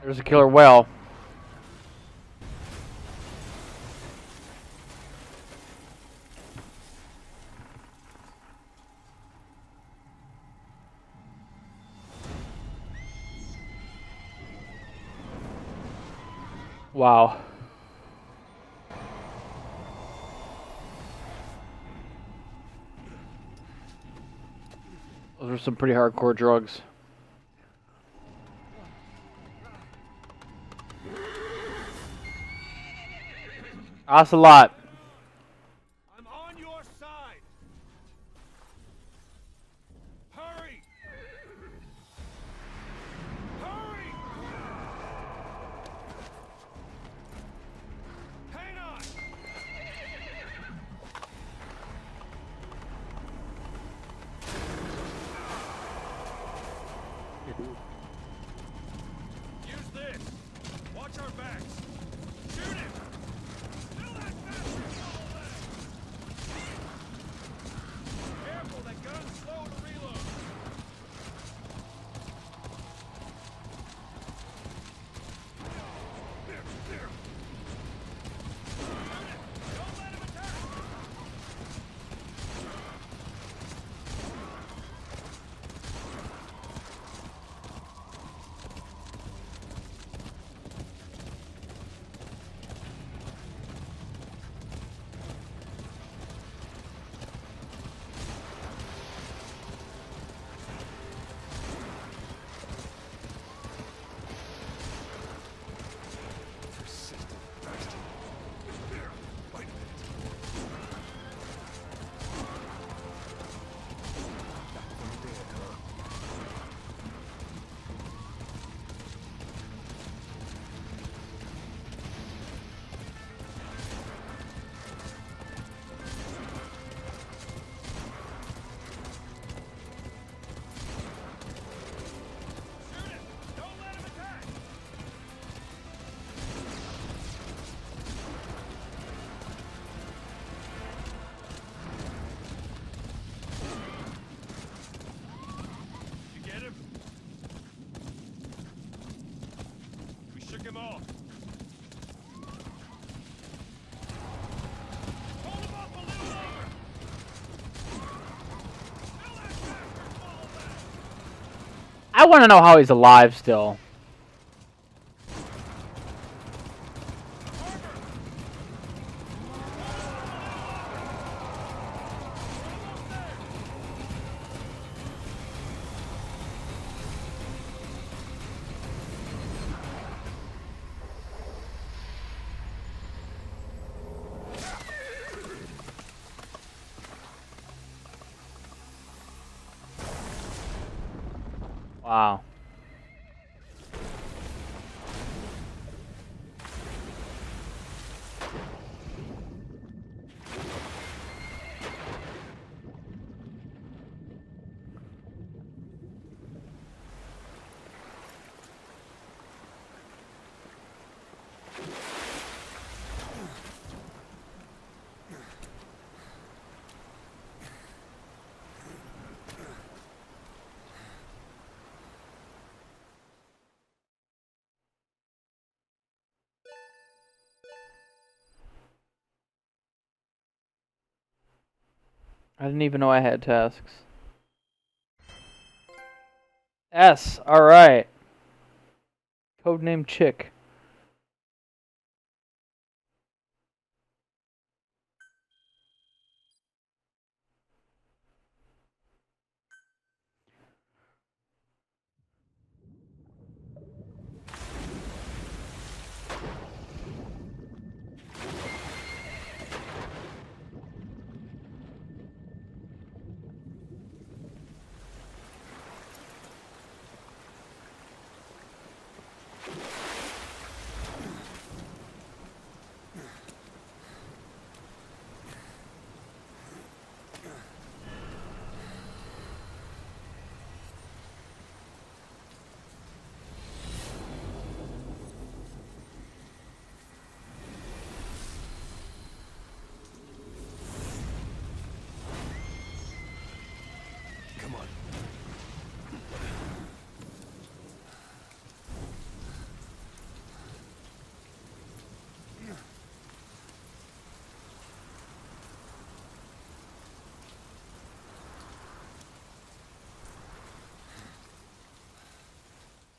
There's a killer whale. Wow. Those are some pretty hardcore drugs. Ocelot. I'm on your side. Hurry! Hurry! Hang on! Use this. Watch our backs. Shoot him! Kill that bastard! Careful, that gun's slow to reload. There. Don't let him attack! Persistent bastard. There. Wait a minute. Back from the dead, huh? Shoot him! Don't let him attack! You get him? We shook him off. Hold him up a little longer. Kill that bastard, follow back. I want to know how he's alive still. Wow. I didn't even know I had tasks. S. Alright. Codename Chick.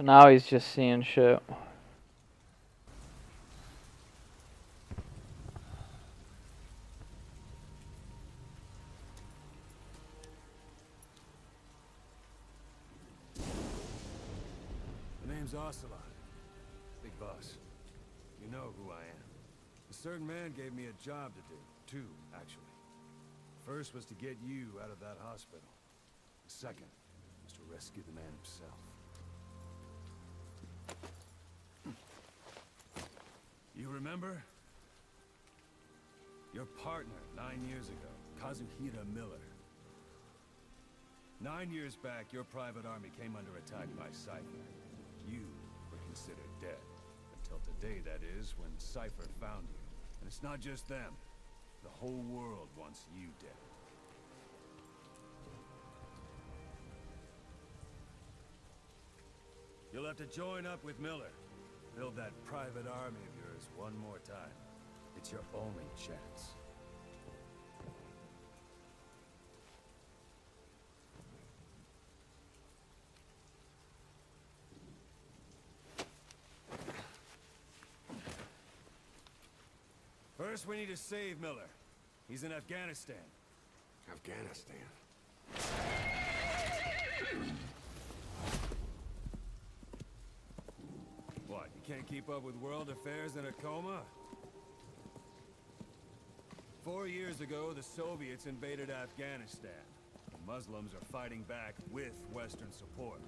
So now he's just seeing shit. The name's Ocelot. Big boss. You know who I am. A certain man gave me a job to do. Two, actually. First was to get you out of that hospital. The second was to rescue the man himself. You remember? Your partner 9 years ago, Kazuhira Miller. 9 years back, your private army came under attack by Cypher. You were considered dead. Until today, that is, when Cypher found you. And it's not just them. The whole world wants you dead. You'll have to join up with Miller. Build that private army of yours one more time. It's your only chance. First, we need to save Miller. He's in Afghanistan. Afghanistan. What, you can't keep up with world affairs in a coma? 4 years ago, the Soviets invaded Afghanistan. The Muslims are fighting back with Western support.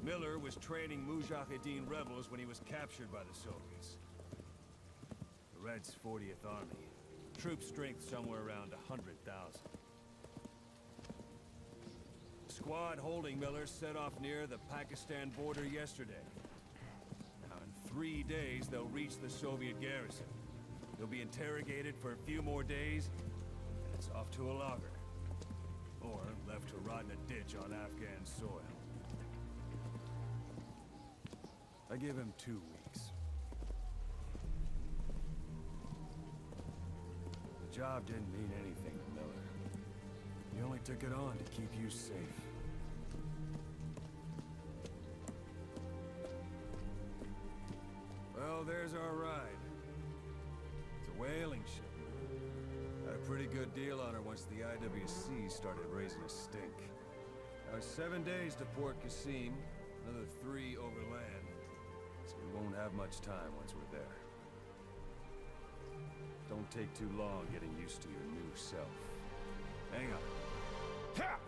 Miller was training Mujahideen rebels when he was captured by the Soviets. The Reds' 40th Army. Troop strength somewhere around 100,000. The squad holding Miller set off near the Pakistan border yesterday. Now in 3 days, they'll reach the Soviet garrison. They'll be interrogated for a few more days, and it's off to a lager. Or left to rot in a ditch on Afghan soil. I give him 2 weeks. The job didn't mean anything to Miller. He only took it on to keep you safe. Well, there's our ride. It's a whaling ship. Had a pretty good deal on her once the IWC started raising a stink. Now it's 7 days to Port Qasim, another 3 overland. So we won't have much time once we're there. Don't take too long getting used to your new self. Hang on. Ha!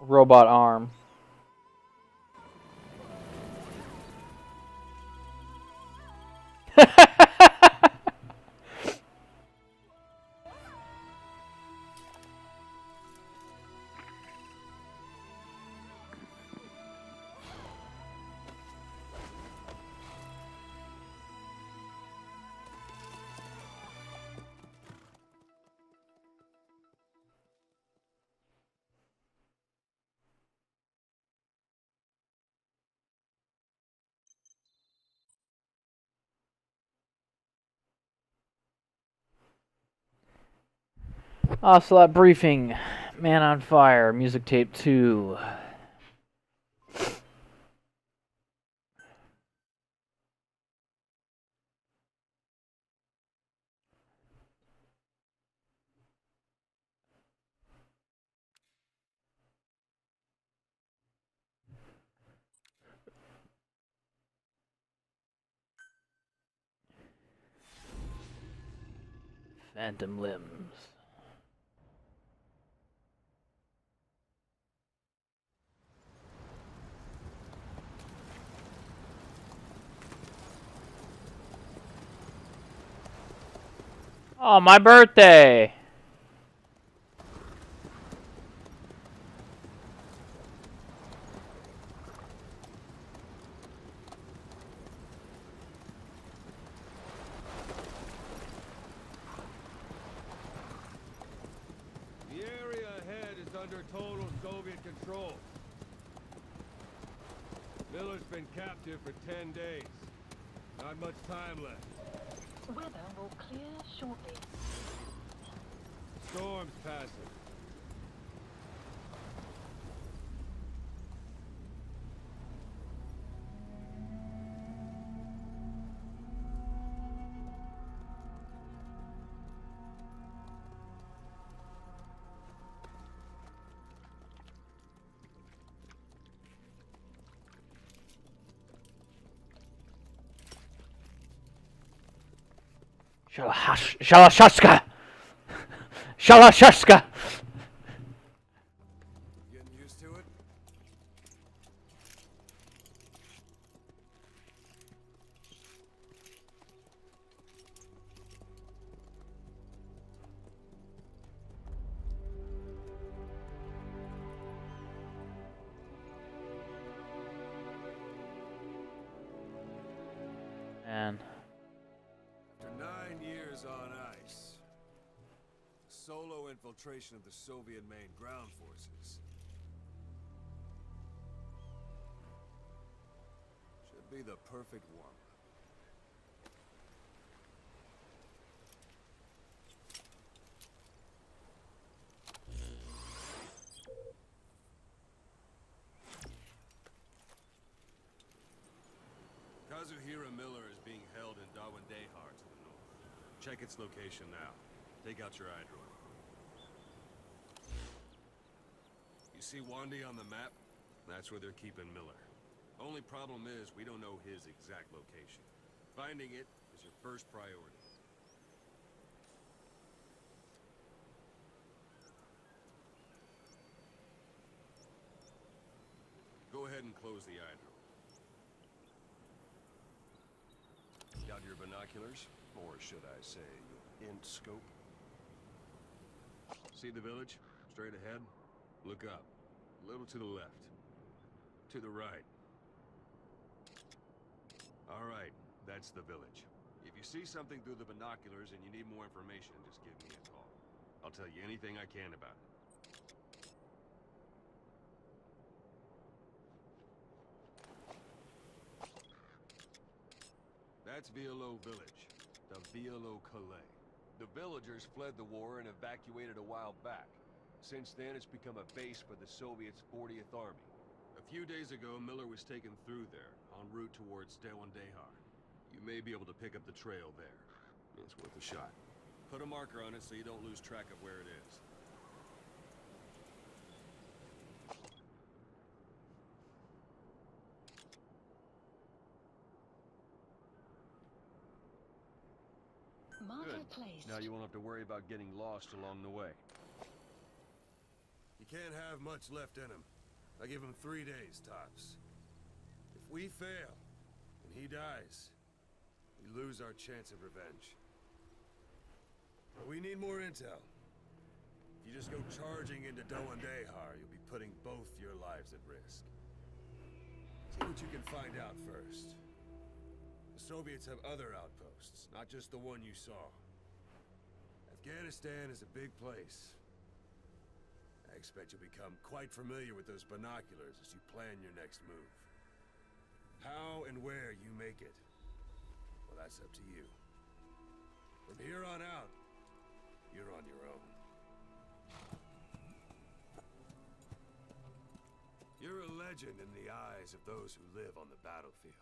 Robot arm. Ocelot briefing. Man on Fire. Music tape 2. Phantom Limbs. Oh, my birthday! The area ahead is under total Soviet control. Miller's been captive for 10 days. Not much time left. Weather will clear shortly. Storm's passing. Shalashashka! Shalashashka! Getting used to it? Man. After 9 years on ice, solo infiltration of the Soviet main ground forces should be the perfect one. Kazuhira Miller is being held in Dawandehar to the north. Check its location now. Take out your iDroid. You see Wandi on the map? That's where they're keeping Miller. Only problem is we don't know his exact location. Finding it is your first priority. Go ahead and close the iDroid. Got your binoculars? Or should I say, your int scope? See the village? Straight ahead? Look up. A little to the left. To the right. Alright, that's the village. If you see something through the binoculars and you need more information, just give me a call. I'll tell you anything I can about it. That's Violo Village, the Violo Calais. The villagers fled the war and evacuated a while back. Since then, it's become a base for the Soviets' 40th Army. A few days ago, Miller was taken through there, en route towards Dawandehar. You may be able to pick up the trail there. It's worth a shot. Put a marker on it so you don't lose track of where it is. Marker placed. Now you won't have to worry about getting lost along the way. He can't have much left in him. I give him 3 days, tops. If we fail, and he dies, we lose our chance of revenge. But we need more intel. If you just go charging into Dawandehar, you'll be putting both your lives at risk. See what you can find out first. The Soviets have other outposts, not just the one you saw. Afghanistan is a big place. I expect you'll become quite familiar with those binoculars as you plan your next move. How and where you make it, well, that's up to you. From here on out, you're on your own. legend in the eyes of those who live on the battlefield.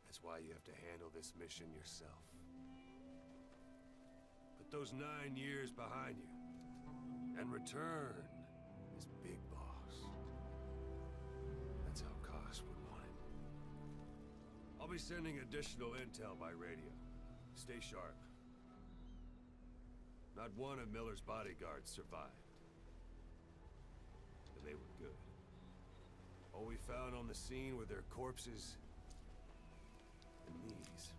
That's why you have to handle this mission yourself. Put those 9 years behind you, and return as Big Boss. That's how Koss would want it. I'll be sending additional intel by radio. Stay sharp. Not one of Miller's bodyguards survived. And they were good. All we found on the scene were their corpses and these.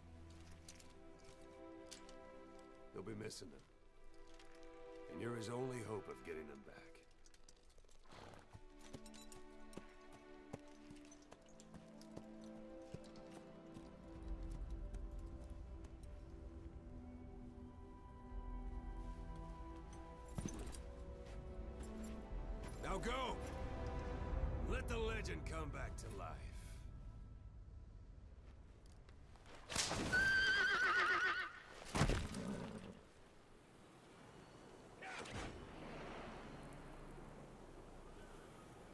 They'll be missing them. And you're his only hope of getting them back. Now go! Let the legend come back to life.